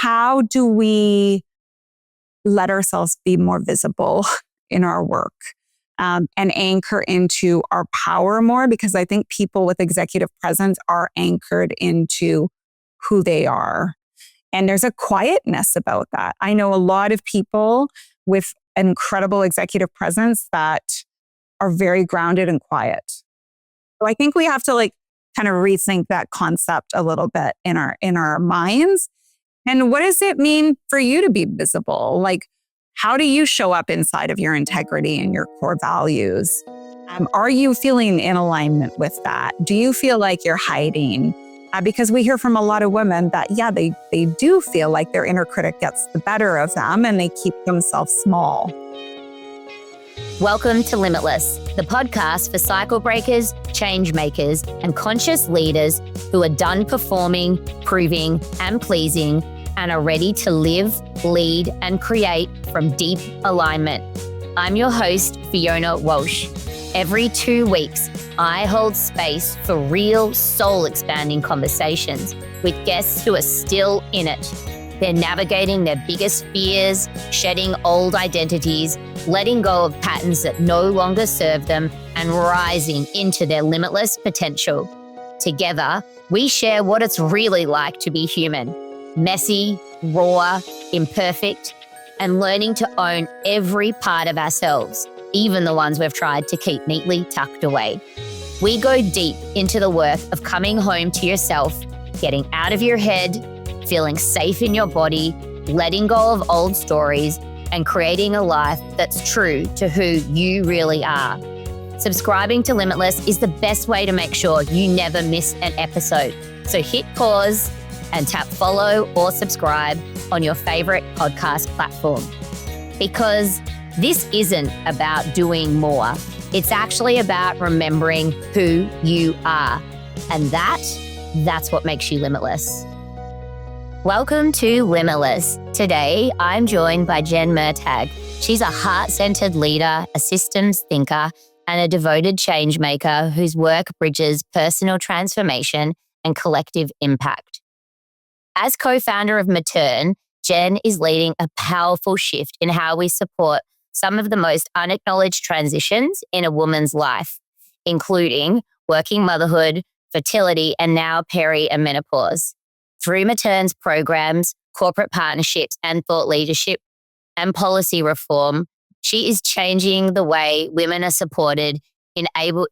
how do we let ourselves be more visible in our work and anchor into our power more? Because I think people with executive presence are anchored into who they are. And there's a quietness about that. I know a lot of people with incredible executive presence that are very grounded and quiet. So I think we have to kind of rethink that concept a little bit in our minds. And what does it mean for you to be visible? How do you show up inside of your integrity and your core values? Are you feeling in alignment with that? Do you feel like you're hiding? Because we hear from a lot of women that, they do feel like their inner critic gets the better of them and they keep themselves small. Welcome to Limitless, the podcast for cycle breakers, change makers, and conscious leaders who are done performing, proving, and pleasing, and are ready to live, lead, and create from deep alignment. I'm your host, Fiona Walsh. Every 2 weeks, I hold space for real soul-expanding conversations with guests who are still in it. They're navigating their biggest fears, shedding old identities, letting go of patterns that no longer serve them, and rising into their limitless potential. Together, we share what it's really like to be human, messy, raw, imperfect, and learning to own every part of ourselves, even the ones we've tried to keep neatly tucked away. We go deep into the work of coming home to yourself, getting out of your head, feeling safe in your body, letting go of old stories, and creating a life that's true to who you really are. Subscribing to Limitless is the best way to make sure you never miss an episode. So hit pause and tap follow or subscribe on your favorite podcast platform. Because this isn't about doing more. It's actually about remembering who you are. And that's what makes you limitless. Welcome to Limitless. Today, I'm joined by Jen Murtagh. She's a heart-centered leader, a systems thinker, and a devoted change maker whose work bridges personal transformation and collective impact. As co-founder of Matern, Jen is leading a powerful shift in how we support some of the most unacknowledged transitions in a woman's life, including working motherhood, fertility, and now peri and menopause. Through Matern's programs, corporate partnerships, and thought leadership and policy reform, she is changing the way women are supported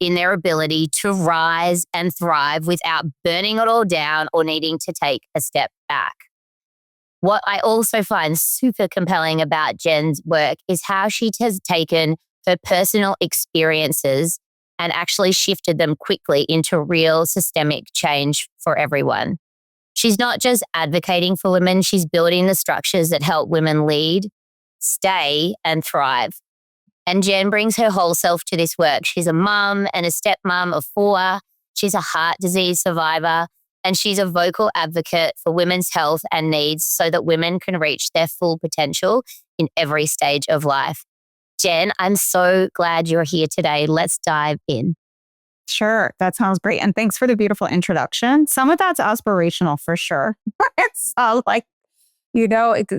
in their ability to rise and thrive without burning it all down or needing to take a step back. What I also find super compelling about Jen's work is how she has taken her personal experiences and actually shifted them quickly into real systemic change for everyone. She's not just advocating for women, she's building the structures that help women lead, stay, and thrive. And Jen brings her whole self to this work. She's a mum and a stepmom of 4. She's a heart disease survivor, and she's a vocal advocate for women's health and needs so that women can reach their full potential in every stage of life. Jen, I'm so glad you're here today. Let's dive in. Sure. That sounds great. And thanks for the beautiful introduction. Some of that's aspirational for sure. It's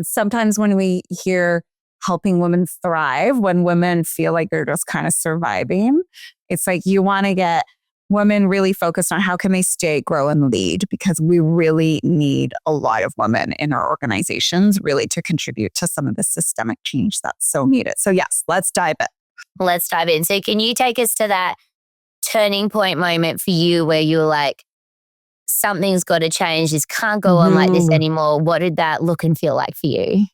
sometimes when we hear helping women thrive, when women feel like they're just kind of surviving, it's like you want to get women really focused on how can they stay, grow, and lead, because we really need a lot of women in our organizations really to contribute to some of the systemic change that's so needed. So yes, let's dive in. Let's dive in. So can you take us to that turning point moment for you where you were like, something's got to change. This can't go on like this anymore. What did that look and feel like for you?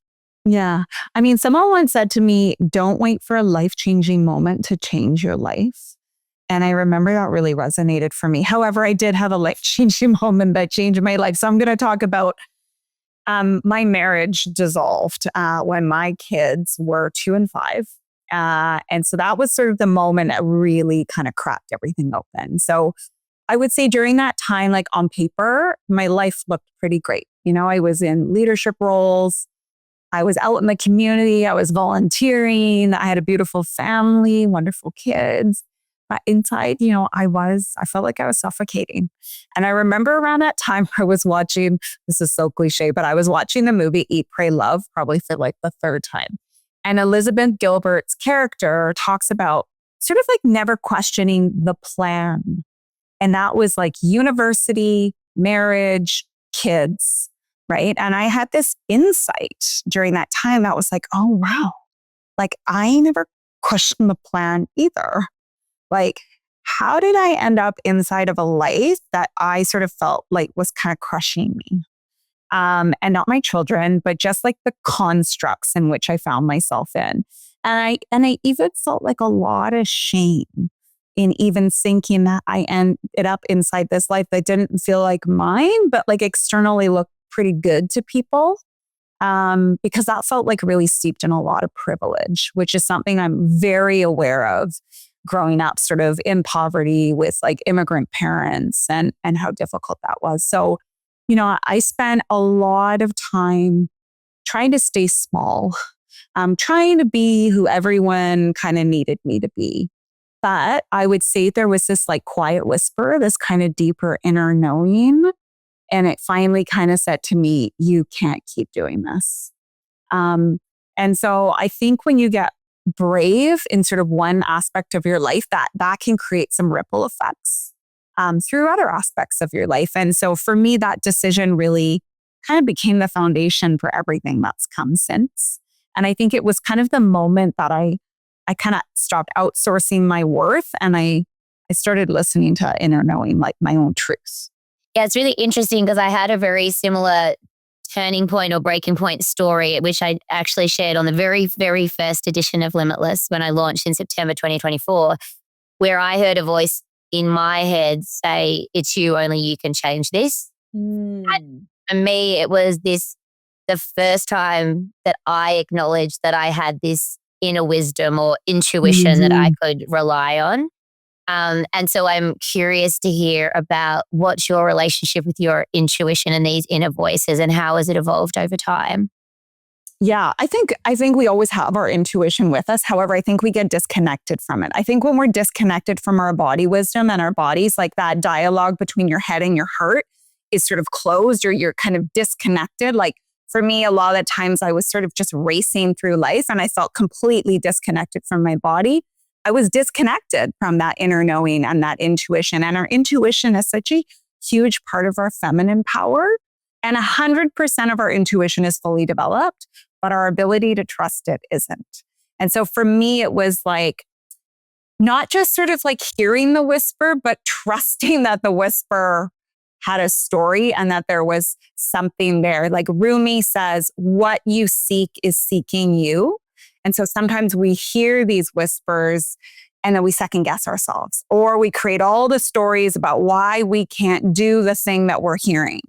Yeah. I mean, someone once said to me, don't wait for a life-changing moment to change your life. And I remember that really resonated for me. However, I did have a life-changing moment that changed my life. So I'm going to talk about my marriage dissolved when my kids were 2 and 5. And so that was sort of the moment that really kind of cracked everything open. So I would say during that time, like on paper, my life looked pretty great. You know, I was in leadership roles. I was out in the community. I was volunteering. I had a beautiful family, wonderful kids. But inside, I felt like I was suffocating. And I remember around that time I was watching, this is so cliche, but I was watching the movie Eat, Pray, Love, probably for like the third time. And Elizabeth Gilbert's character talks about sort of like never questioning the plan. And that was like university, marriage, kids, right? And I had this insight during that time that was like, oh, wow. Like I never questioned the plan either. Like, how did I end up inside of a life that I sort of felt like was kind of crushing me? And not my children, but just like the constructs in which I found myself in. And I even felt like a lot of shame in even thinking that I ended up inside this life that didn't feel like mine, but like externally looked pretty good to people. Because that felt like really steeped in a lot of privilege, which is something I'm very aware of growing up sort of in poverty with like immigrant parents and how difficult that was. So, I spent a lot of time trying to stay small, trying to be who everyone kind of needed me to be. But I would say there was this like quiet whisper, this kind of deeper inner knowing. And it finally kind of said to me, you can't keep doing this. And so I think when you get brave in sort of one aspect of your life, that can create some ripple effects through other aspects of your life. And so for me, that decision really kind of became the foundation for everything that's come since. And I think it was kind of the moment that I kind of stopped outsourcing my worth and I started listening to inner knowing, like my own truths. Yeah, it's really interesting because I had a very similar turning point or breaking point story, which I actually shared on the very, very first edition of Limitless when I launched in September 2024, where I heard a voice in my head say, it's you, only you can change this. And for me, it was the first time that I acknowledged that I had this inner wisdom or intuition that I could rely on. And so I'm curious to hear about what's your relationship with your intuition and these inner voices and how has it evolved over time? Yeah, I think we always have our intuition with us. However, I think we get disconnected from it. I think when we're disconnected from our body wisdom and our bodies, like that dialogue between your head and your heart is sort of closed or you're kind of disconnected. Like for me, a lot of the times I was sort of just racing through life and I felt completely disconnected from my body. I was disconnected from that inner knowing and that intuition. And our intuition is such a huge part of our feminine power. And 100% of our intuition is fully developed, but our ability to trust it isn't. And so for me, it was like, not just sort of like hearing the whisper, but trusting that the whisper had a story and that there was something there. Like Rumi says, what you seek is seeking you. And so sometimes we hear these whispers and then we second guess ourselves, or we create all the stories about why we can't do the thing that we're hearing,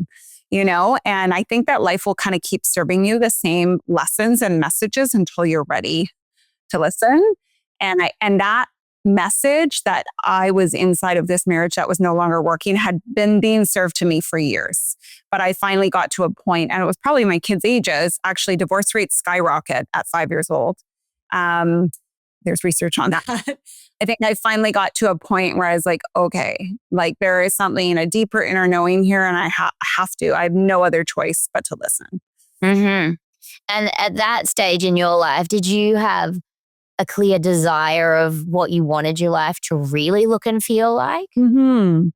And I think that life will kind of keep serving you the same lessons and messages until you're ready to listen. And that message that I was inside of this marriage that was no longer working had been being served to me for years. But I finally got to a point, and it was probably my kids' ages, actually divorce rates skyrocket at 5 years old. There's research on that. I think I finally got to a point where I was like, okay, like there is something, a deeper inner knowing here, and I have no other choice but to listen. Mm-hmm. And at that stage in your life, did you have a clear desire of what you wanted your life to really look and feel like? Mm-hmm.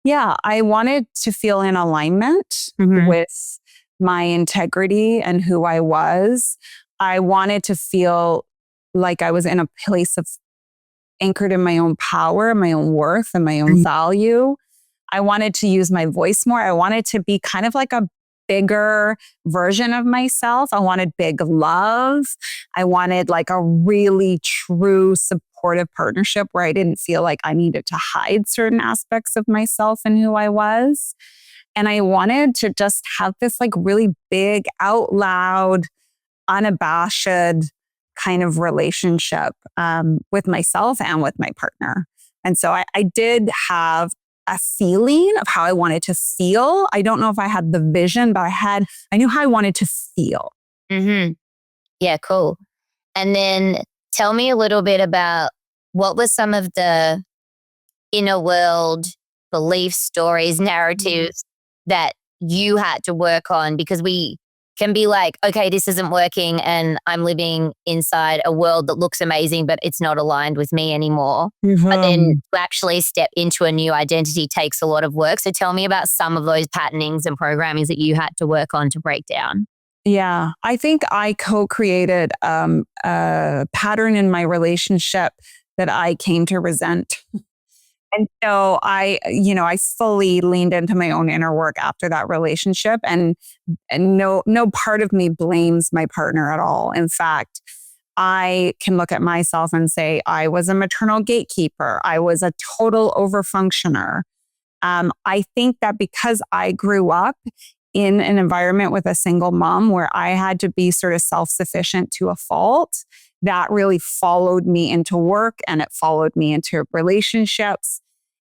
Yeah, I wanted to feel in alignment with my integrity and who I was. I wanted to feel like I was in a place of anchored in my own power, my own worth, and my own value. I wanted to use my voice more. I wanted to be kind of like a bigger version of myself. I wanted big love. I wanted like a really true supportive partnership where I didn't feel like I needed to hide certain aspects of myself and who I was. And I wanted to just have this like really big, out loud, unabashed kind of relationship with myself and with my partner. And so I did have a feeling of how I wanted to feel. I don't know if I had the vision, but I knew how I wanted to feel. Mm-hmm. Yeah, cool. And then tell me a little bit about what was some of the inner world, belief stories, narratives that you had to work on? Because we can be like, okay, this isn't working and I'm living inside a world that looks amazing, but it's not aligned with me anymore. But then to actually step into a new identity takes a lot of work. So tell me about some of those patternings and programmings that you had to work on to break down. Yeah, I think I co-created a pattern in my relationship that I came to resent. And so I fully leaned into my own inner work after that relationship, and no part of me blames my partner at all. In fact, I can look at myself and say I was a maternal gatekeeper. I was a total overfunctioner. I think that because I grew up in an environment with a single mom where I had to be sort of self-sufficient to a fault, that really followed me into work and it followed me into relationships.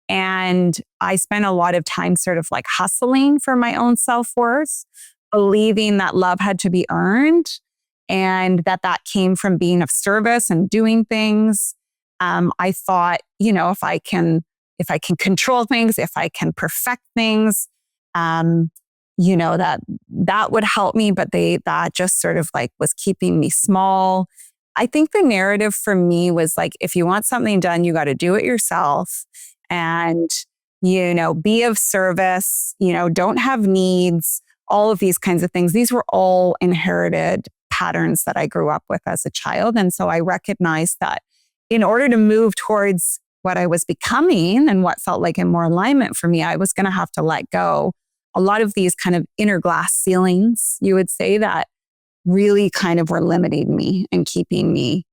And I spent a lot of time sort of like hustling for my own self-worth, believing that love had to be earned and that came from being of service and doing things. I thought, if I can control things, if I can perfect things, that would help me. But that just sort of like was keeping me small. I think the narrative for me was like, if you want something done, you got to do it yourself and, be of service, don't have needs, all of these kinds of things. These were all inherited patterns that I grew up with as a child. And so I recognized that in order to move towards what I was becoming and what felt like in more alignment for me, I was going to have to let go a lot of these kind of inner glass ceilings, you would say, that really kind of were limiting me and keeping me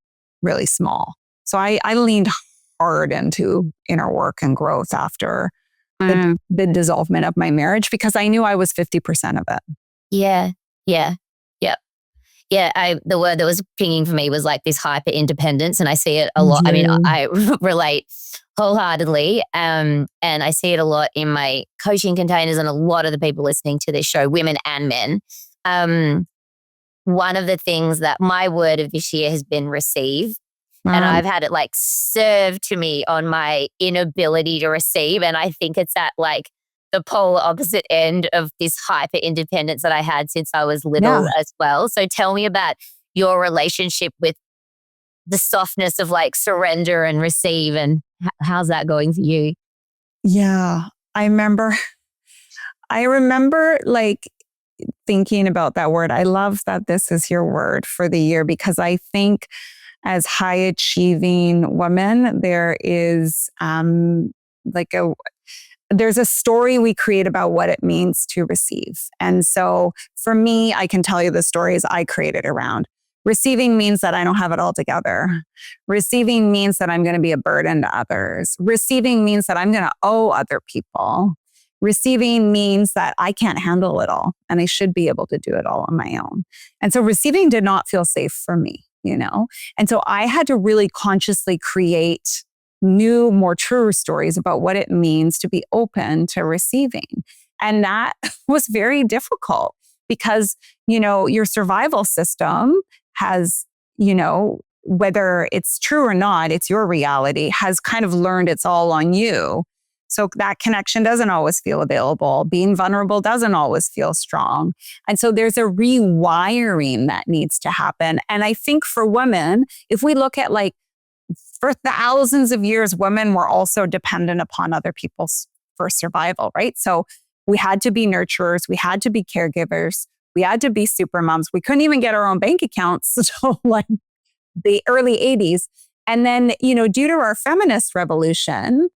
really small. So I leaned hard into inner work and growth after the dissolvement of my marriage because I knew I was 50% of it. Yeah. The word that was pinging for me was like this hyper independence, and I see it a lot. I mean, I relate wholeheartedly, and I see it a lot in my coaching containers and a lot of the people listening to this show, women and men. One of the things that my word of this year has been receive. And I've had it like served to me on my inability to receive. And I think it's at like the polar opposite end of this hyper independence that I had since I was little as well. So tell me about your relationship with the softness of like surrender and receive, and how's that going for you? Yeah, I remember like thinking about that word. I love that this is your word for the year because I think as high achieving women, there is there's a story we create about what it means to receive. And so for me, I can tell you the stories I created around. Receiving means that I don't have it all together. Receiving means that I'm going to be a burden to others. Receiving means that I'm going to owe other people. Receiving means that I can't handle it all and I should be able to do it all on my own. And so receiving did not feel safe for me, And so I had to really consciously create new, more truer stories about what it means to be open to receiving. And that was very difficult because, your survival system has, whether it's true or not, it's your reality, has kind of learned it's all on you. So that connection doesn't always feel available. Being vulnerable doesn't always feel strong. And so there's a rewiring that needs to happen. And I think for women, if we look at like, for thousands of years, women were also dependent upon other people for survival, right? So we had to be nurturers. We had to be caregivers. We had to be super moms. We couldn't even get our own bank accounts until like the early 80s. And then, due to our feminist revolution,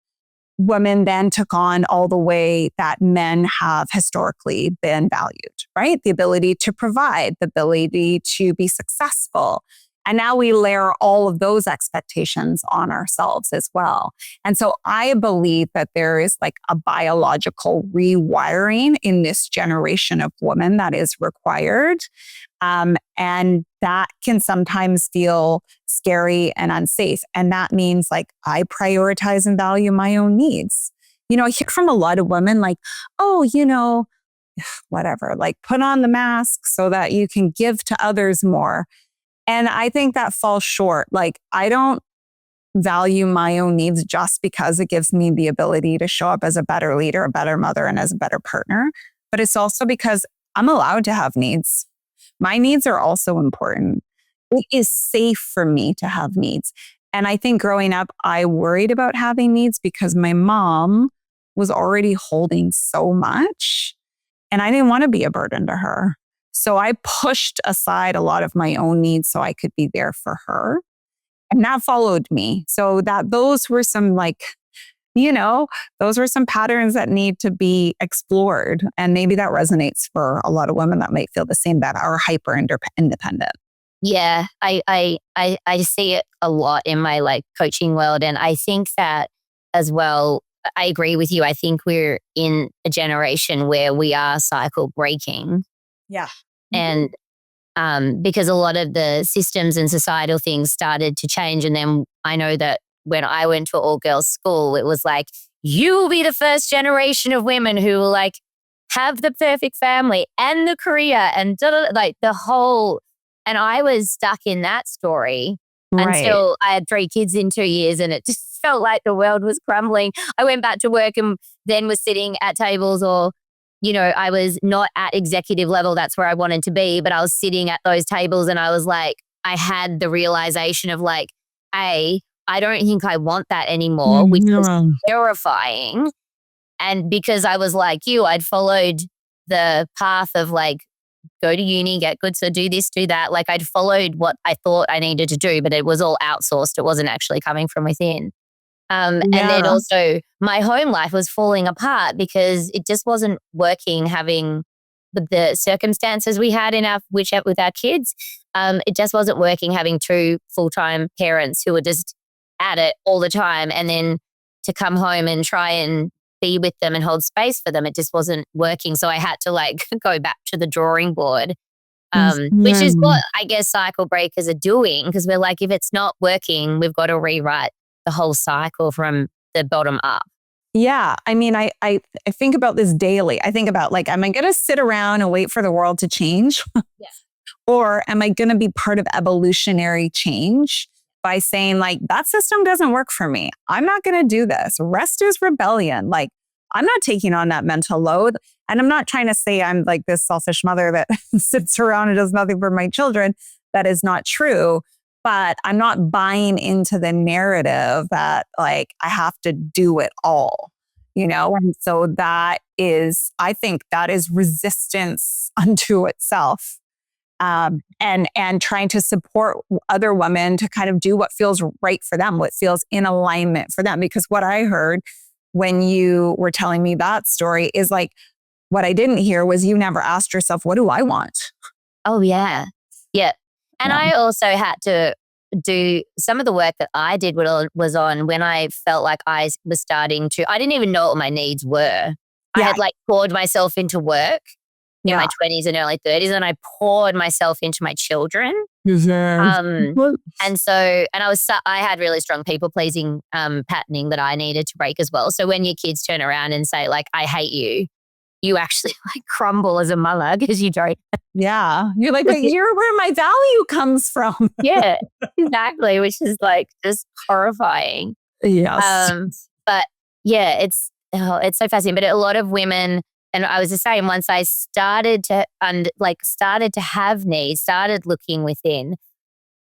women then took on all the way that men have historically been valued, right? The ability to provide, the ability to be successful. And now we layer all of those expectations on ourselves as well. And so I believe that there is like a biological rewiring in this generation of women that is required. And that can sometimes feel scary and unsafe. And that means like I prioritize and value my own needs. I hear from a lot of women like, whatever, like put on the mask so that you can give to others more. And I think that falls short. Like, I don't value my own needs just because it gives me the ability to show up as a better leader, a better mother, and as a better partner. But it's also because I'm allowed to have needs. My needs are also important. It is safe for me to have needs. And I think growing up, I worried about having needs because my mom was already holding so much and I didn't want to be a burden to her. So I pushed aside a lot of my own needs so I could be there for her. And that followed me. So those were some those were some patterns that need to be explored. And maybe that resonates for a lot of women that might feel the same, that are hyper independent. Yeah, I see it a lot in my like coaching world. And I think that as well, I agree with you. I think we're in a generation where we are cycle breaking. Yeah. And because a lot of the systems and societal things started to change. And then I know that when I went to all girls school, it was like, you will be the first generation of women who will like have the perfect family and the career and like the whole, and I was stuck in that story until I had 3 kids in 2 years and it just felt like the world was crumbling. I went back to work and then was sitting at tables or, I was not at executive level. That's where I wanted to be, but I was sitting at those tables and I was like, I had the realization of like, I don't think I want that anymore, which was terrifying. And because I was like you, I'd followed the path of like, go to uni, get good, so do this, do that. Like I'd followed what I thought I needed to do, but it was all outsourced. It wasn't actually coming from within. And then also my home life was falling apart because it just wasn't working having the circumstances we had with our kids. It just wasn't working having 2 full-time parents who were just at it all the time. And then to come home and try and be with them and hold space for them, it just wasn't working. So I had to like go back to the drawing board, which is what I guess cycle breakers are doing. Because we're like, if it's not working, we've got to rewrite the whole cycle from the bottom up. Yeah. I mean, I think about this daily. I think about like, am I going to sit around and wait for the world to change? Yeah. Or am I going to be part of evolutionary change by saying like, that system doesn't work for me. I'm not going to do this. Rest is rebellion. Like, I'm not taking on that mental load. And I'm not trying to say I'm like this selfish mother that sits around and does nothing for my children. That is not true. But I'm not buying into the narrative that like I have to do it all, And so I think that is resistance unto itself. And trying to support other women to kind of do what feels right for them, what feels in alignment for them. Because what I heard when you were telling me that story is like, what I didn't hear was you never asked yourself, what do I want? Oh, yeah. Yeah. And I also had to do some of the work that I did was on when I felt like I was starting to, I didn't even know what my needs were. I had like poured myself into work in my 20s and early 30s, and I poured myself into my children. And I had really strong people pleasing patterning that I needed to break as well. So when your kids turn around and say like, I hate you, you actually like crumble as a mother because you don't. Yeah. You're like, you're where my value comes from. Yeah, exactly. Which is like just horrifying. Yes. But yeah, it's so fascinating. But a lot of women, and I was the same, once I started to have needs, started looking within,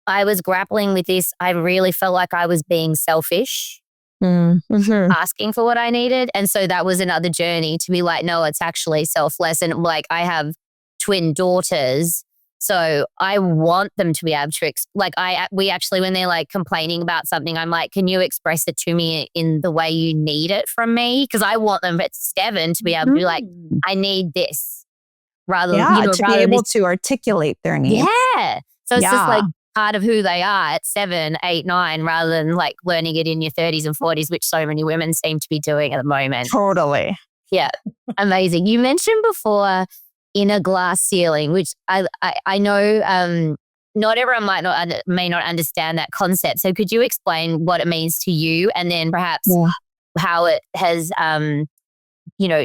I was grappling with this. I really felt like I was being selfish. Asking for what I needed. And so that was another journey to be like, no, it's actually selfless. And like, I have twin daughters, so I want them to be able to, we actually, when they're like complaining about something, I'm like, can you express it to me in the way you need it from me? Because I want them at 7 to be able to be like, I need this. Rather than, to be able to articulate their needs. Yeah. So it's just like part of who they are at 7, 8, 9, rather than like learning it in your 30s and 40s, which so many women seem to be doing at the moment. Totally. Yeah. Amazing. You mentioned before inner glass ceiling, which I know not everyone may not understand that concept. So could you explain what it means to you, and then perhaps how it has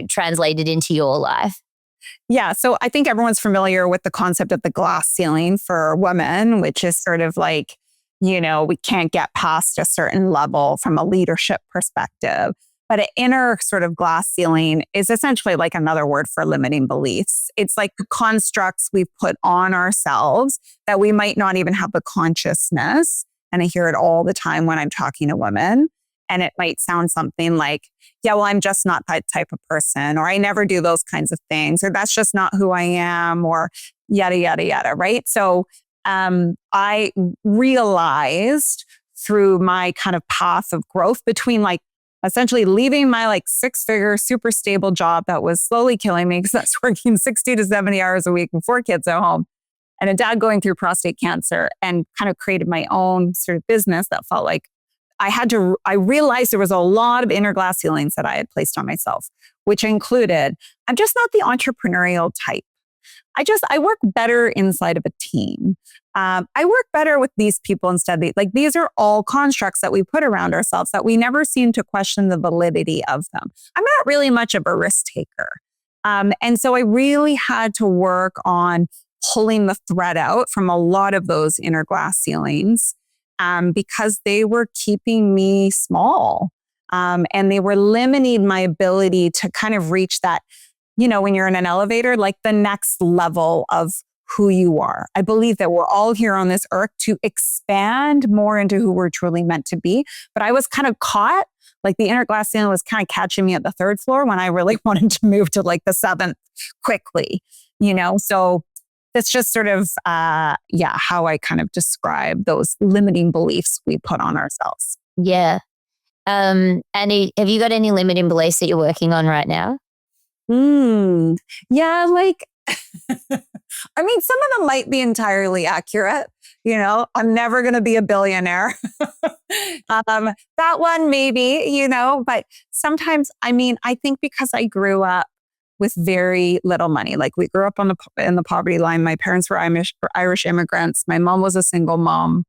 translated into your life? Yeah. So I think everyone's familiar with the concept of the glass ceiling for women, which is sort of like we can't get past a certain level from a leadership perspective. But an inner sort of glass ceiling is essentially like another word for limiting beliefs. It's like the constructs we've put on ourselves that we might not even have the consciousness. And I hear it all the time when I'm talking to women. And it might sound something like, yeah, well, I'm just not that type of person, or I never do those kinds of things, or that's just not who I am, or yada, yada, yada, right? So I realized through my kind of path of growth between like essentially leaving my like 6-figure, super stable job that was slowly killing me because that's working 60 to 70 hours a week with 4 kids at home, and a dad going through prostate cancer, and kind of created my own sort of business that felt like I realized there was a lot of inner glass ceilings that I had placed on myself, which included, I'm just not the entrepreneurial type. I work better inside of a team. I work better with these people instead. Like these are all constructs that we put around ourselves that we never seem to question the validity of them. I'm not really much of a risk taker. And so I really had to work on pulling the thread out from a lot of those inner glass ceilings because they were keeping me small. And they were limiting my ability to kind of reach that, when you're in an elevator, like the next level of who you are. I believe that we're all here on this earth to expand more into who we're truly meant to be. But I was kind of caught, like the inner glass ceiling was kind of catching me at the 3rd floor when I really wanted to move to like the 7th quickly, So that's just sort of, how I kind of describe those limiting beliefs we put on ourselves. Yeah. And have you got any limiting beliefs that you're working on right now? Yeah, like, I mean, some of them might be entirely accurate. I'm never going to be a billionaire. That one maybe, but sometimes, I think because I grew up with very little money, like we grew up in the poverty line. My parents were Irish immigrants. My mom was a single mom.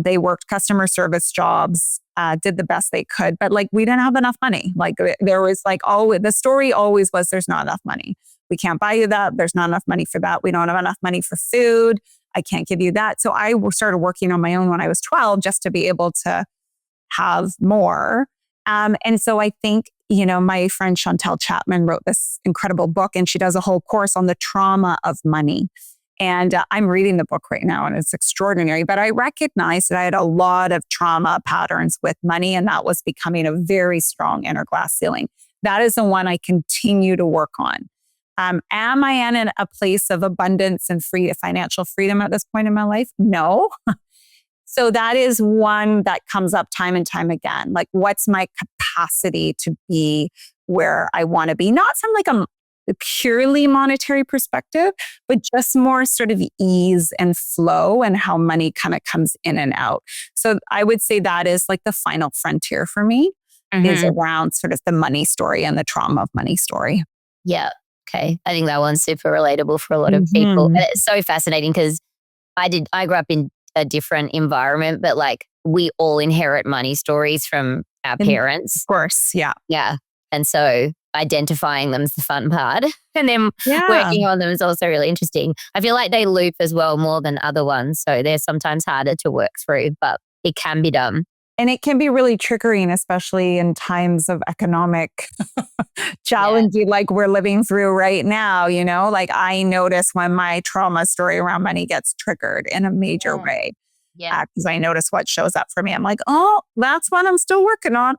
They worked customer service jobs, did the best they could, but like we didn't have enough money. Like there was like the story always was there's not enough money. We can't buy you that. There's not enough money for that. We don't have enough money for food. I can't give you that. So I started working on my own when I was 12 just to be able to have more. And so I think, my friend Chantel Chapman wrote this incredible book, and she does a whole course on the trauma of money. And I'm reading the book right now, and it's extraordinary. But I recognized that I had a lot of trauma patterns with money, and that was becoming a very strong inner glass ceiling. That is the one I continue to work on. Am I in a place of abundance and financial freedom at this point in my life? No. So that is one that comes up time and time again. Like, what's my capacity to be where I want to be? Not from like a purely monetary perspective, but just more sort of ease and flow and how money kind of comes in and out. So I would say that is like the final frontier for me is around sort of the money story and the trauma of money story. Yeah. Okay. I think that one's super relatable for a lot of people. And it's so fascinating because I grew up in a different environment, but like we all inherit money stories from our parents. Of course. Yeah. Yeah. And so identifying them is the fun part. And then working on them is also really interesting. I feel like they loop as well more than other ones. So they're sometimes harder to work through, but it can be done. And it can be really triggering, especially in times of economic challenge like we're living through right now. Like I notice when my trauma story around money gets triggered in a major way. Yeah. Because I notice what shows up for me. I'm like, oh, that's what I'm still working on.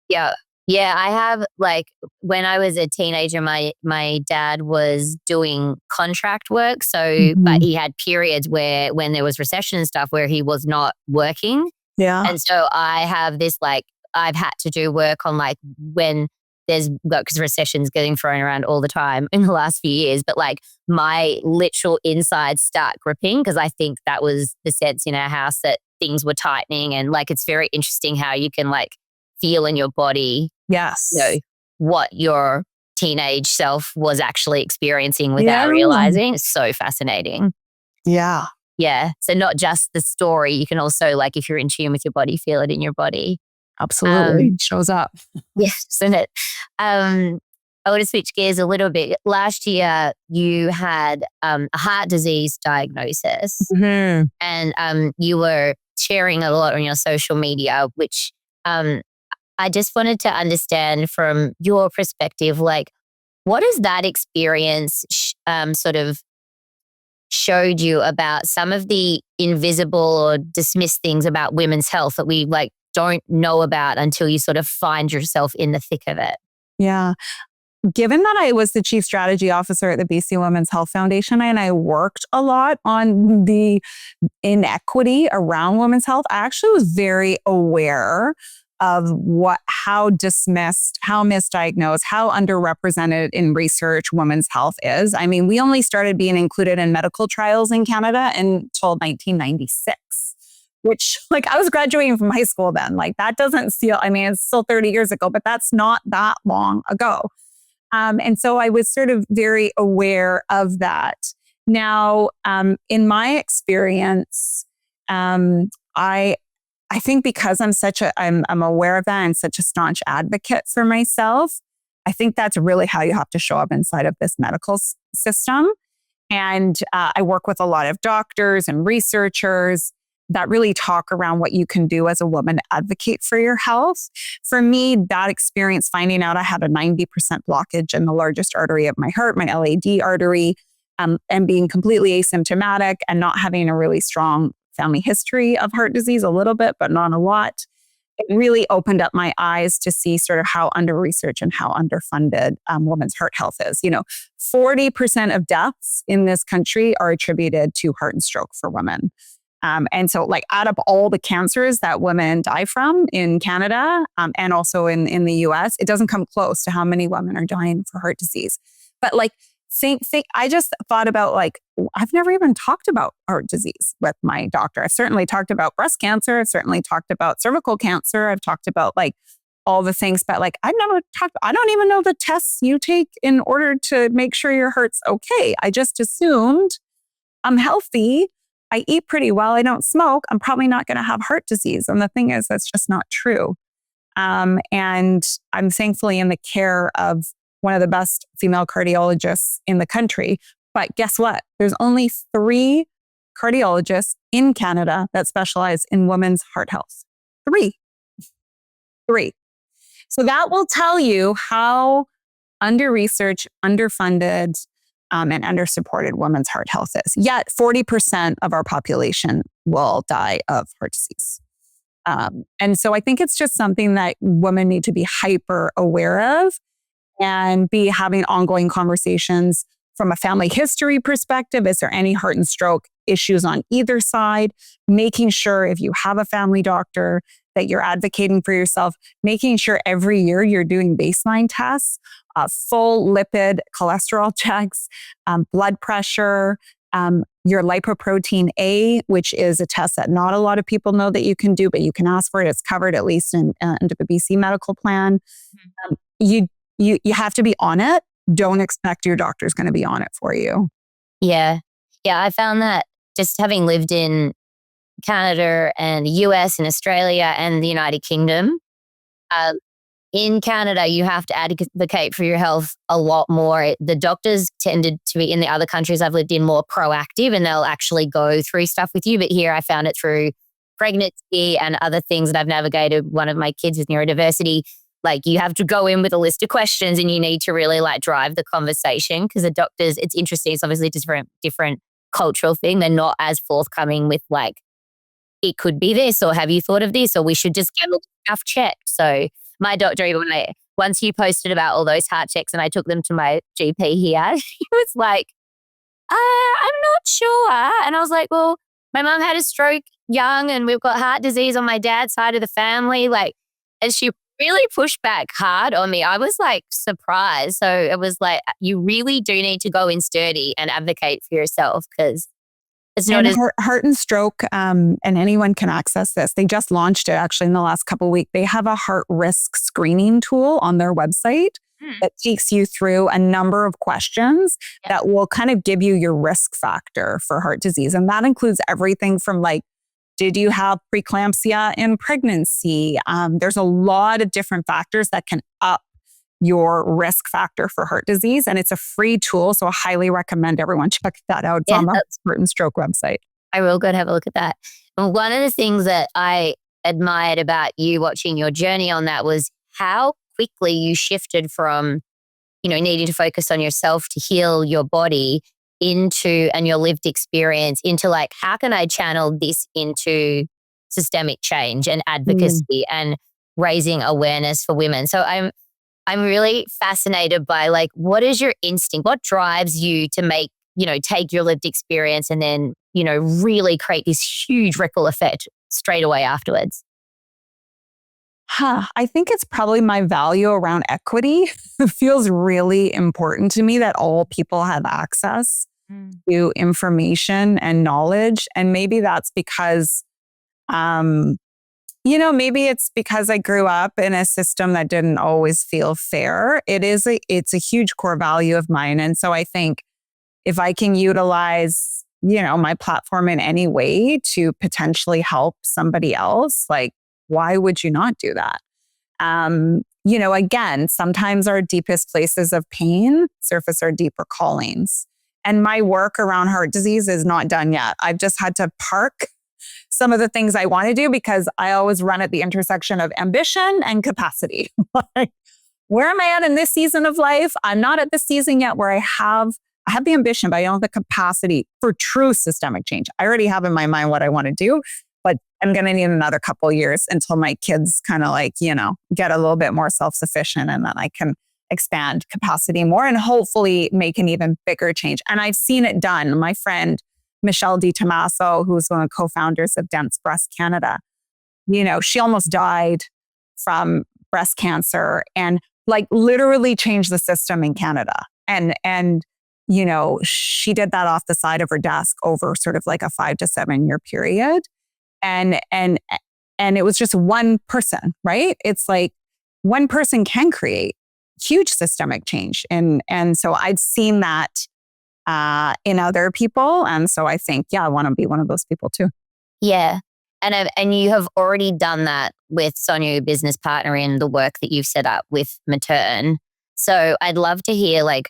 Yeah. Yeah, I have like when I was a teenager, my dad was doing contract work. So, but he had periods when there was recession and stuff where he was not working. Yeah. And so I have this like, I've had to do work on like when because recession's getting thrown around all the time in the last few years, but like my literal insides start gripping because I think that was the sense in our house that things were tightening. And like, it's very interesting how you can like feel in your body. Yes. What your teenage self was actually experiencing without realizing. It's so fascinating. Yeah. Yeah. So not just the story, you can also like, if you're in tune with your body, feel it in your body. Absolutely. Shows up. Yes, isn't it? I want to switch gears a little bit. Last year, you had a heart disease diagnosis, and you were sharing a lot on your social media, which I just wanted to understand from your perspective, like, what does that experience sort of showed you about some of the invisible or dismissed things about women's health that we like don't know about until you sort of find yourself in the thick of it? Yeah. Given that I was the chief strategy officer at the BC Women's Health Foundation and I worked a lot on the inequity around women's health, I actually was very aware of how dismissed, how misdiagnosed, how underrepresented in research women's health is. I mean, we only started being included in medical trials in Canada until 1996, which like I was graduating from high school then. Like that doesn't feel, I mean, it's still 30 years ago, but that's not that long ago. And so I was sort of very aware of that. Now, in my experience, I think because I'm aware of that and such a staunch advocate for myself, I think that's really how you have to show up inside of this medical system. And I work with a lot of doctors and researchers that really talk around what you can do as a woman to advocate for your health. For me, that experience, finding out I had a 90% blockage in the largest artery of my heart, my LAD artery, and being completely asymptomatic and not having a really strong family history of heart disease, a little bit, but not a lot. It really opened up my eyes to see sort of how under-researched and how underfunded women's heart health is. 40% of deaths in this country are attributed to heart and stroke for women. And so like out of all the cancers that women die from in Canada and also in the US, it doesn't come close to how many women are dying for heart disease. But like, I just thought about like, I've never even talked about heart disease with my doctor. I've certainly talked about breast cancer. I've certainly talked about cervical cancer. I've talked about like all the things, but like I don't even know the tests you take in order to make sure your heart's okay. I just assumed I'm healthy. I eat pretty well. I don't smoke. I'm probably not going to have heart disease. And the thing is, that's just not true. And I'm thankfully in the care of one of the best female cardiologists in the country. But guess what? There's only 3 cardiologists in Canada that specialize in women's heart health. 3. So that will tell you how under-researched, underfunded, and under-supported women's heart health is. Yet 40% of our population will die of heart disease. And so I think it's just something that women need to be hyper aware of and be having ongoing conversations from a family history perspective. Is there any heart and stroke issues on either side? Making sure if you have a family doctor that you're advocating for yourself, making sure every year you're doing baseline tests, full lipid cholesterol checks, blood pressure, your lipoprotein A, which is a test that not a lot of people know that you can do, but you can ask for it. It's covered at least in the BC medical plan. You have to be on it. Don't expect your doctor's going to be on it for you. Yeah. I found that just having lived in Canada and the US and Australia and the United Kingdom, in Canada, you have to advocate for your health a lot more. The doctors tended to be in the other countries I've lived in more proactive and they'll actually go through stuff with you. But here I found it through pregnancy and other things that I've navigated. One of my kids with neurodiversity. Like you have to go in with a list of questions and you need to really like drive the conversation because the doctors, it's interesting. It's obviously just different cultural thing. They're not as forthcoming with like, it could be this, or have you thought of this, or we should just get all the stuff checked. So my doctor, even once you posted about all those heart checks and I took them to my GP here, he was like, I'm not sure. And I was like, well, my mum had a stroke young and we've got heart disease on my dad's side of the family. Like, and she really pushed back hard on me. I was like surprised. So it was like, you really do need to go in sturdy and advocate for yourself because it's not heart and stroke, and anyone can access this. They just launched it actually in the last couple of weeks. They have a heart risk screening tool on their website that takes you through a number of questions that will kind of give you your risk factor for heart disease. And that includes everything from like, did you have preeclampsia in pregnancy? There's a lot of different factors that can up your risk factor for heart disease. And it's a free tool. So I highly recommend everyone check that out. It's on the Heart and Stroke website. I will go and have a look at that. And one of the things that I admired about you watching your journey on that was how quickly you shifted from, needing to focus on yourself to heal your body into, and your lived experience into like, how can I channel this into systemic change and advocacy and raising awareness for women? So I'm really fascinated by like, what is your instinct? What drives you to make, take your lived experience and then, really create this huge ripple effect straight away afterwards? I think it's probably my value around equity. It feels really important to me that all people have access to information and knowledge. And maybe that's because, maybe it's because I grew up in a system that didn't always feel fair. It's a huge core value of mine. And so I think if I can utilize, my platform in any way to potentially help somebody else, like, why would you not do that? Again, sometimes our deepest places of pain surface our deeper callings. And my work around heart disease is not done yet. I've just had to park some of the things I want to do because I always run at the intersection of ambition and capacity. Like, where am I at in this season of life? I'm not at the season yet where I have the ambition, but I don't have the capacity for true systemic change. I already have in my mind what I want to do, but I'm going to need another couple of years until my kids kind of like, get a little bit more self-sufficient, and then I can expand capacity more and hopefully make an even bigger change. And I've seen it done. My friend, Michelle DiTomaso, who's one of the co-founders of Dense Breast Canada, she almost died from breast cancer and like literally changed the system in Canada. And she did that off the side of her desk over sort of like a 5 to 7 year period. And it was just one person, right? It's like one person can create huge systemic change. And so I'd seen that in other people. And so I think, I want to be one of those people too. Yeah. And you have already done that with Sonia, your business partner, in the work that you've set up with Matern. So I'd love to hear, like,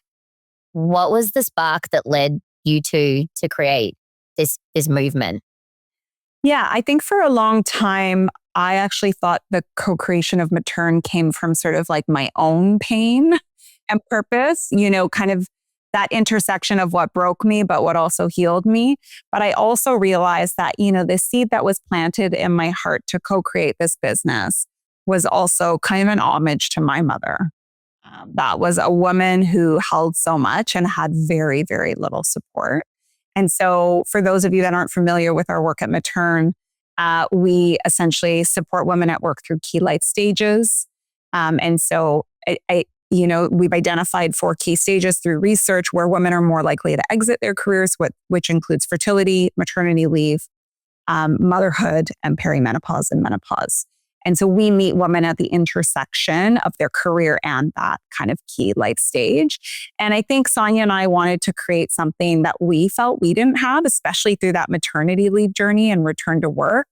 what was the spark that led you to create this movement? Yeah, I think for a long time, I actually thought the co-creation of Matern came from sort of like my own pain and purpose, kind of that intersection of what broke me, but what also healed me. But I also realized that, the seed that was planted in my heart to co-create this business was also kind of an homage to my mother. That was a woman who held so much and had very, very little support. And so for those of you that aren't familiar with our work at Matern, we essentially support women at work through key life stages. And so we've identified 4 key stages through research where women are more likely to exit their careers, which includes fertility, maternity leave, motherhood, and perimenopause and menopause. And so we meet women at the intersection of their career and that kind of key life stage. And I think Sonia and I wanted to create something that we felt we didn't have, especially through that maternity leave journey and return to work.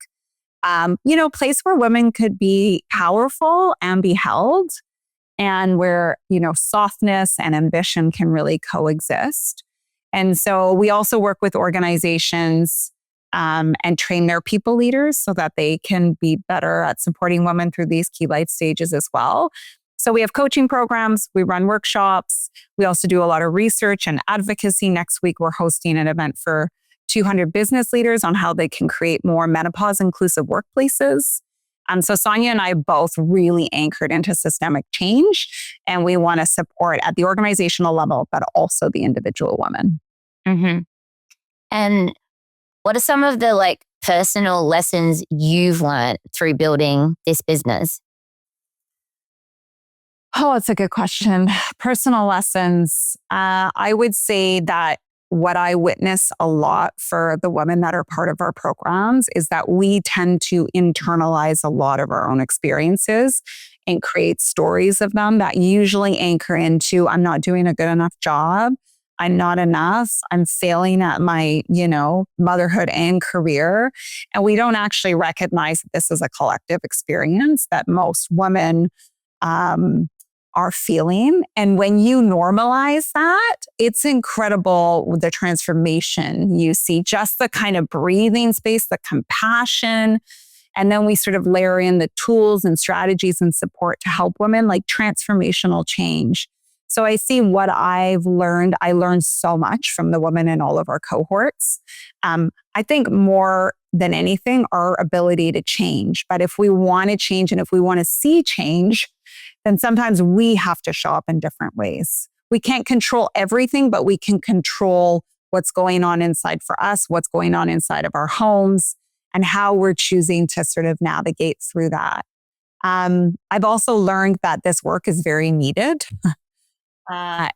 A place where women could be powerful and be held, and where, softness and ambition can really coexist. And so we also work with organizations and train their people leaders so that they can be better at supporting women through these key life stages as well. So we have coaching programs, we run workshops, we also do a lot of research and advocacy. Next week, we're hosting an event for 200 business leaders on how they can create more menopause inclusive workplaces. So Sonia and I both really anchored into systemic change, and we want to support at the organizational level, but also the individual woman. Mm-hmm. And what are some of the personal lessons you've learned through building this business? Oh, it's a good question. Personal lessons. I would say that what I witness a lot for the women that are part of our programs is that we tend to internalize a lot of our own experiences and create stories of them that usually anchor into, I'm not doing a good enough job. I'm not enough. I'm failing at my, motherhood and career. And we don't actually recognize that this is a collective experience, that most women are feeling. And when you normalize that, it's incredible the transformation you see, just the kind of breathing space, the compassion. And then we sort of layer in the tools and strategies and support to help women, like transformational change. So I see what I've learned. I learned so much from the women in all of our cohorts. I think more than anything, our ability to change. But if we want to change and if we want to see change, then sometimes we have to show up in different ways. We can't control everything, but we can control what's going on inside for us, what's going on inside of our homes, and how we're choosing to sort of navigate through that. I've also learned that this work is very needed.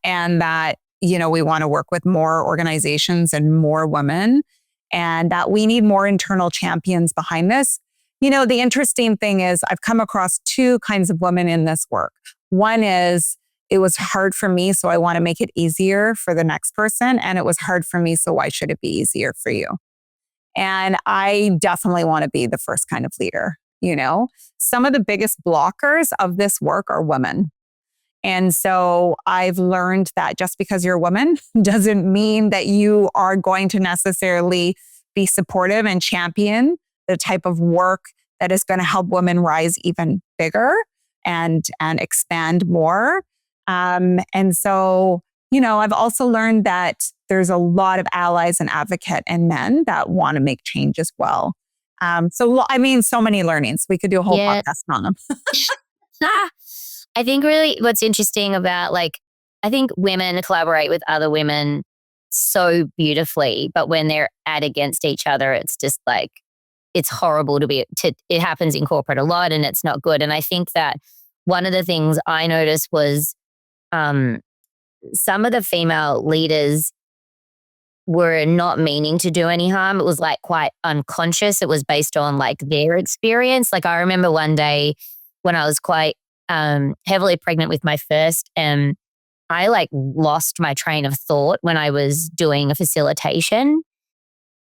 And that, we want to work with more organizations and more women, and that we need more internal champions behind this. The interesting thing is I've come across two kinds of women in this work. One is, it was hard for me, so I want to make it easier for the next person. And it was hard for me, so why should it be easier for you? And I definitely want to be the first kind of leader. Some of the biggest blockers of this work are women. And so I've learned that just because you're a woman doesn't mean that you are going to necessarily be supportive and champion the type of work that is going to help women rise even bigger and expand more. And so, I've also learned that there's a lot of allies and advocate and men that want to make change as well. So many learnings. We could do a whole podcast on them. I think really what's interesting about I think women collaborate with other women so beautifully, but when they're against each other, it's just it's horrible it happens in corporate a lot and it's not good. And I think that one of the things I noticed was some of the female leaders were not meaning to do any harm. It was quite unconscious. It was based on their experience. I remember one day when I was quite heavily pregnant with my first, and I lost my train of thought when I was doing a facilitation.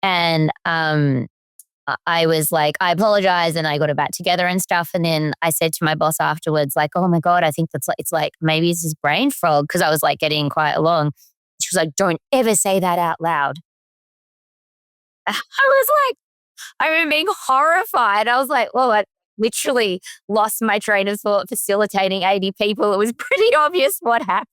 And I was I apologize, and I got it back together and stuff. And then I said to my boss afterwards, oh my God, I think that's it's maybe it's his brain fog, because I was getting quite along. She was don't ever say that out loud. I remember being horrified. I was well, I literally lost my train of thought facilitating 80 people. It was pretty obvious what happened.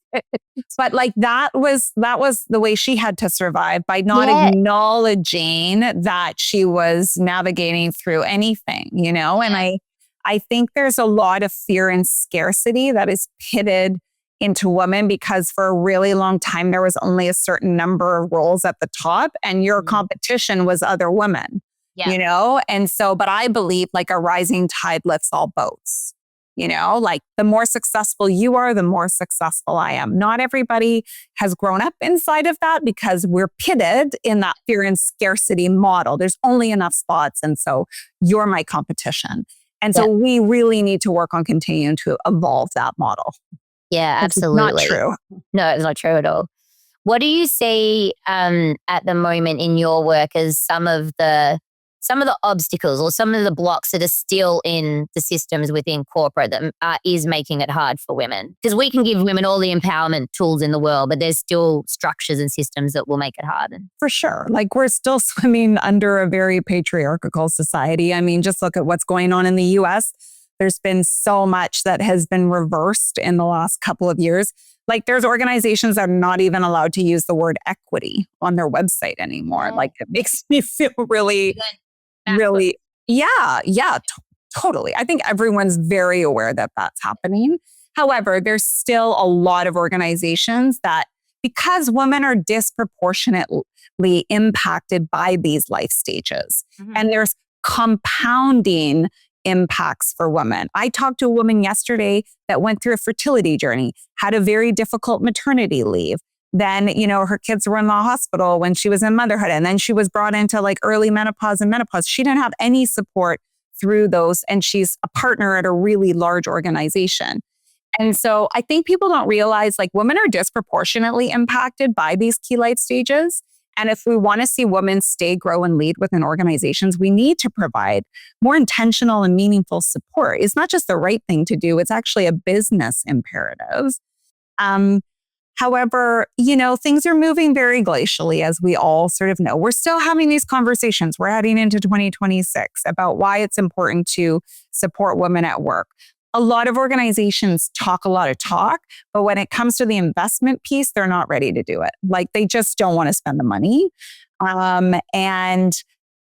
But that was the way she had to survive, by not acknowledging that she was navigating through anything, And I think there's a lot of fear and scarcity that is pitted into women, because for a really long time, there was only a certain number of roles at the top, and your competition was other women. And so, but I believe a rising tide lifts all boats, the more successful you are, the more successful I am. Not everybody has grown up inside of that, because we're pitted in that fear and scarcity model. There's only enough spots. And so you're my competition. And so we really need to work on continuing to evolve that model. Yeah, absolutely. It's not true. No, it's not true at all. What do you see at the moment in your work as some of the obstacles or some of the blocks that are still in the systems within corporate that is making it hard for women? Because we can give women all the empowerment tools in the world, but there's still structures and systems that will make it hard. For sure. We're still swimming under a very patriarchal society. Just look at what's going on in the US. There's been so much that has been reversed in the last couple of years. There's organizations that are not even allowed to use the word equity on their website anymore. It makes me feel really, totally. I think everyone's very aware that that's happening. However, there's still a lot of organizations that, because women are disproportionately impacted by these life stages, and there's compounding impacts for women. I talked to a woman yesterday that went through a fertility journey, had a very difficult maternity leave. Then, her kids were in the hospital when she was in motherhood. And then she was brought into early menopause and menopause. She didn't have any support through those. And she's a partner at a really large organization. And so I think people don't realize women are disproportionately impacted by these key life stages. And if we want to see women stay, grow, and lead within organizations, we need to provide more intentional and meaningful support. It's not just the right thing to do, it's actually a business imperative. However, things are moving very glacially, as we all sort of know. We're still having these conversations. We're heading into 2026 about why it's important to support women at work. A lot of organizations talk a lot of talk, but when it comes to the investment piece, they're not ready to do it. Like, they just don't want to spend the money. And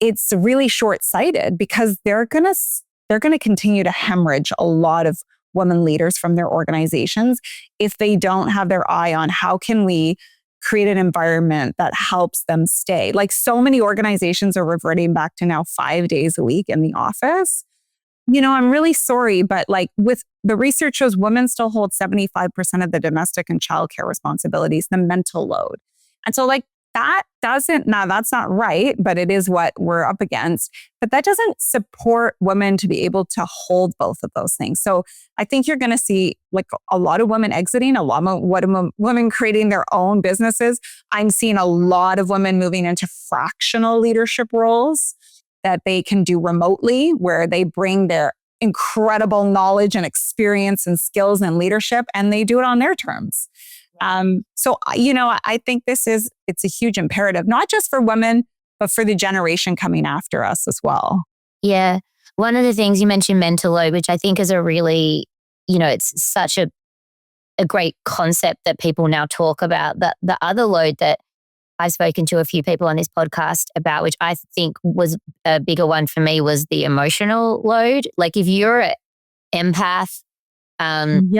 it's really short-sighted because they're going to continue to hemorrhage a lot of women leaders from their organizations if they don't have their eye on how can we create an environment that helps them stay. Like, so many organizations are reverting back to now 5 days a week in the office. I'm really sorry, but like, with the research shows women still hold 75% of the domestic and childcare responsibilities, the mental load. And so like, that's not right, but it is what we're up against. But that doesn't support women to be able to hold both of those things. So I think you're going to see like a lot of women exiting, a lot of women creating their own businesses. I'm seeing a lot of women moving into fractional leadership roles that they can do remotely, where they bring their incredible knowledge and experience and skills and leadership, and they do it on their terms. So, I think it's a huge imperative, not just for women, but for the generation coming after us as well. Yeah. One of the things you mentioned, mental load, which I think is a really, it's such a great concept that people now talk about. That the other load that I've spoken to a few people on this podcast about, which I think was a bigger one for me, was the emotional load. Like, if you're an empath, and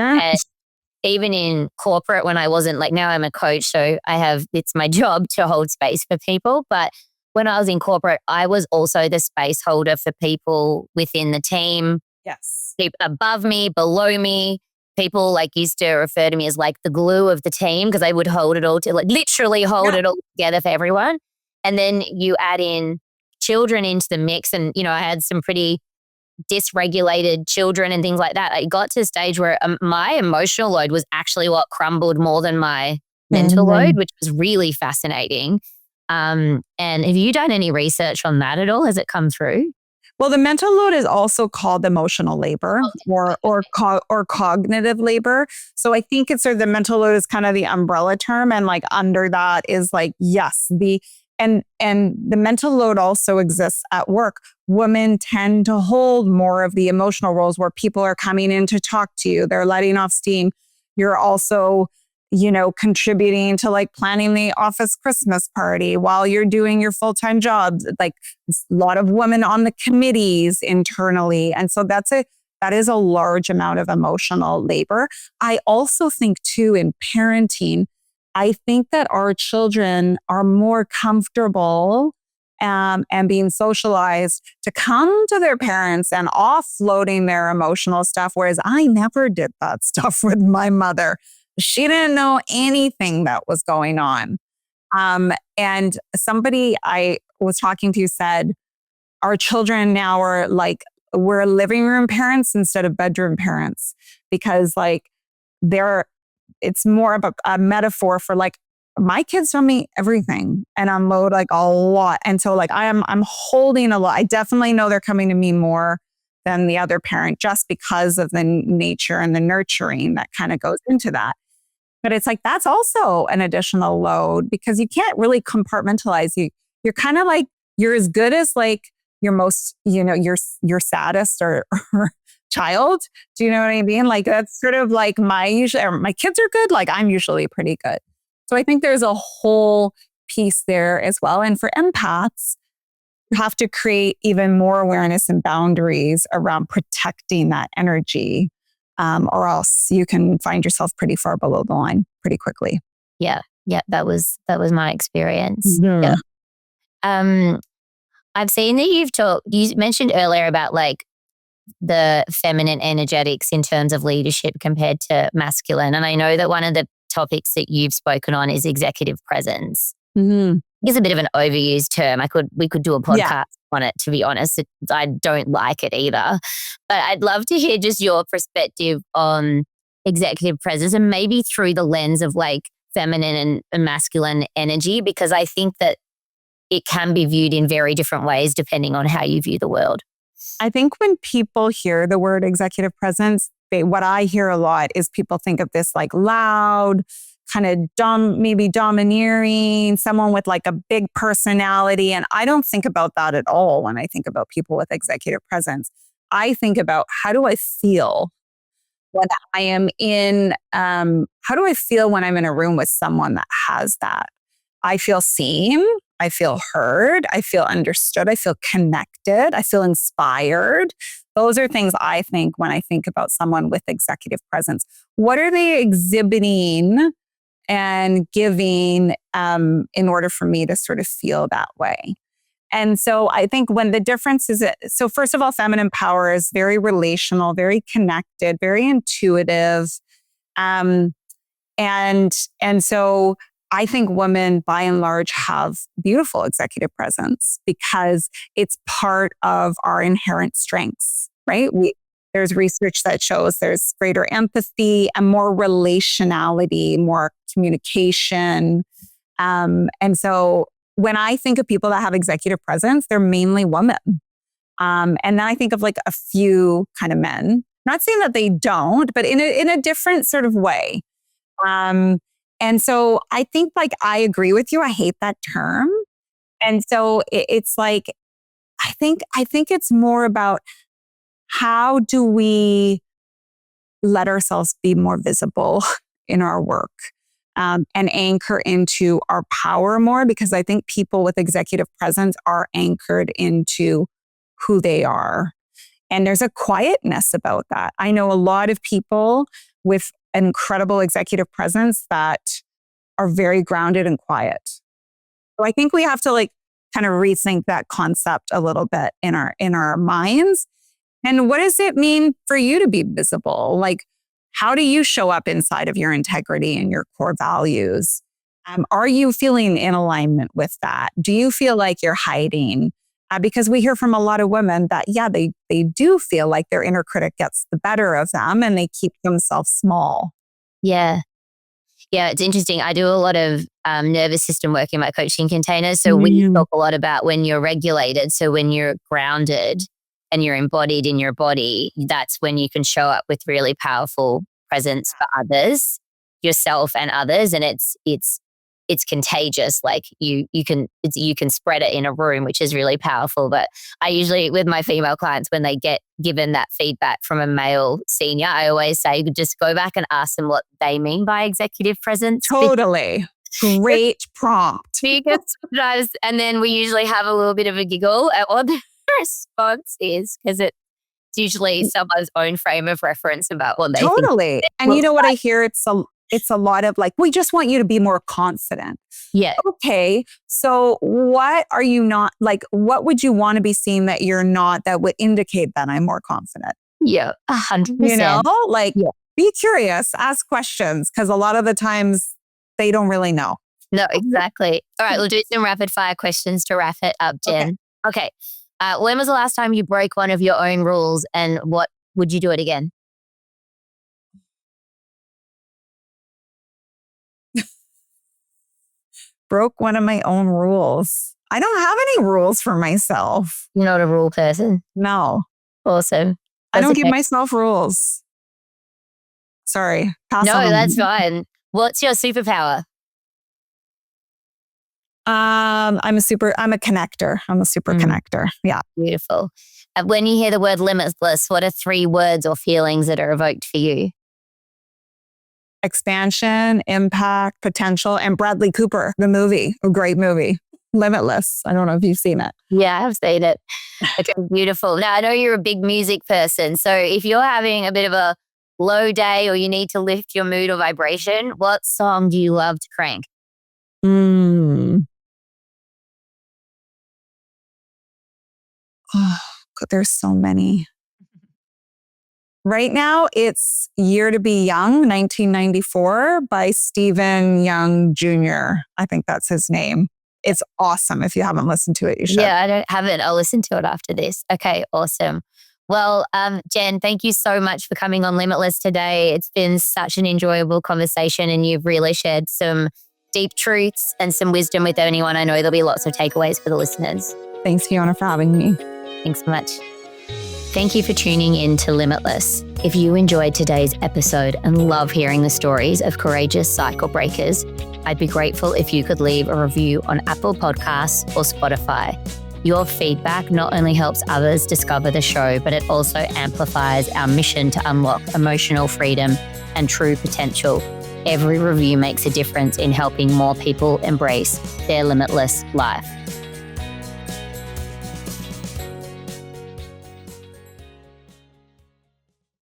even in corporate, when I wasn't, like, now I'm a coach, so it's my job to hold space for people. But when I was in corporate, I was also the space holder for people within the team. Yes. People above me, below me. People like used to refer to me as like the glue of the team, because I would hold it all literally hold it all together for everyone. And then you add in children into the mix, and I had some pretty dysregulated children and things like that. I got to a stage where my emotional load was actually what crumbled more than my mental load, which was really fascinating. And have you done any research on that at all? Has it come through? Well, the mental load is also called emotional labor or cognitive labor. So I think it's sort of the mental load is kind of the umbrella term, and like under that is like, yes, and the mental load also exists at work. Women tend to hold more of the emotional roles where people are coming in to talk to you. They're letting off steam. You're also contributing to like planning the office Christmas party while you're doing your full-time jobs. Like, a lot of women on the committees internally. And so that is a large amount of emotional labor. I also think too, in parenting, I think that our children are more comfortable and being socialized to come to their parents and offloading their emotional stuff. Whereas I never did that stuff with my mother. She didn't know anything that was going on. And somebody I was talking to said, our children now are like, we're living room parents instead of bedroom parents, because like it's more of a metaphor for like, my kids tell me everything and unload like a lot. And so like I'm holding a lot. I definitely know they're coming to me more than the other parent, just because of the nature and the nurturing that kind of goes into that. But it's like, that's also an additional load, because you can't really compartmentalize. You're kind of like, you're as good as like your most, your saddest or child. Do you know what I mean? Like, that's sort of like my kids are good. Like, I'm usually pretty good. So I think there's a whole piece there as well. And for empaths, you have to create even more awareness and boundaries around protecting that energy. Or else you can find yourself pretty far below the line pretty quickly. Yeah. That was my experience. Yeah. I've seen that you mentioned earlier about like the feminine energetics in terms of leadership compared to masculine. And I know that one of the topics that you've spoken on is executive presence. Mm-hmm. It's a bit of an overused term. We could do a podcast on it, to be honest. I don't like it either. But I'd love to hear just your perspective on executive presence, and maybe through the lens of like feminine and masculine energy, because I think that it can be viewed in very different ways depending on how you view the world. I think when people hear the word executive presence, what I hear a lot is people think of this like loud, kind of maybe domineering, someone with like a big personality. And I don't think about that at all when I think about people with executive presence. I think about how do I feel when I am in, how do I feel when I'm in a room with someone that has that? I feel seen. I feel heard. I feel understood. I feel connected. I feel inspired. Those are things I think when I think about someone with executive presence. What are they exhibiting and giving in order for me to sort of feel that way? And so I think when the difference is, so first of all, feminine power is very relational, very connected, very intuitive. And so I think women by and large have beautiful executive presence because it's part of our inherent strengths, right? There's research that shows there's greater empathy and more relationality, more communication. And so when I think of people that have executive presence, they're mainly women. And then I think of like a few kind of men, not saying that they don't, but in a different sort of way. And so I think like, I agree with you. I hate that term. And so it's like, I think it's more about how do we let ourselves be more visible in our work and anchor into our power more, because I think people with executive presence are anchored into who they are. And there's a quietness about that. I know a lot of people with incredible executive presence that are very grounded and quiet. So I think we have to like kind of rethink that concept a little bit in our minds. And what does it mean for you to be visible? Like, how do you show up inside of your integrity and your core values? Are you feeling in alignment with that? Do you feel like you're hiding? Because we hear from a lot of women that, yeah, they do feel like their inner critic gets the better of them and they keep themselves small. Yeah. Yeah, it's interesting. I do a lot of nervous system work in my coaching containers. So we talk a lot about when you're regulated. So when you're grounded and you're embodied in your body, that's when you can show up with really powerful presence for others, yourself and others. And it's contagious. Like you can spread it in a room, which is really powerful. But I usually, with my female clients, when they get given that feedback from a male senior, I always say, just go back and ask them what they mean by executive presence. Totally. Great prompt. Because sometimes, and then we usually have a little bit of a giggle at what the response is, because it's usually someone's own frame of reference about what they think. Totally. And you know what I hear? It's a lot of like, we just want you to be more confident. Yeah. Okay. So what are you not, like, what would you want to be seeing that you're not, that would indicate that I'm more confident? Yeah. 100%. You know, like be curious, ask questions, because a lot of the times they don't really know. No, exactly. All right. We'll do some rapid fire questions to wrap it up, Jen. Okay. When was the last time you broke one of your own rules, and what would you do it again? Broke one of my own rules. I don't have any rules for myself. You're not a rule person? No. Awesome. I don't give myself rules. Sorry. No, that's fine. What's your superpower? I'm a connector. I'm a super connector. Yeah. Beautiful. When you hear the word limitless, what are 3 words or feelings that are evoked for you? Expansion, impact, potential, and Bradley Cooper, the movie, a great movie, Limitless. I don't know if you've seen it. Yeah, I've seen it. It's beautiful. Now, I know you're a big music person. So if you're having a bit of a low day or you need to lift your mood or vibration, what song do you love to crank? Oh, God, there's so many. Right now, it's Year to Be Young, 1994 by Stephen Young Jr. I think that's his name. It's awesome. If you haven't listened to it, you should. Yeah, I haven't. I'll listen to it after this. Okay, awesome. Well, Jen, thank you so much for coming on Limitless today. It's been such an enjoyable conversation and you've really shared some deep truths and some wisdom with anyone. I know there'll be lots of takeaways for the listeners. Thanks, Fiona, for having me. Thanks so much. Thank you for tuning in to Limitless. If you enjoyed today's episode and love hearing the stories of courageous cycle breakers, I'd be grateful if you could leave a review on Apple Podcasts or Spotify. Your feedback not only helps others discover the show, but it also amplifies our mission to unlock emotional freedom and true potential. Every review makes a difference in helping more people embrace their limitless life.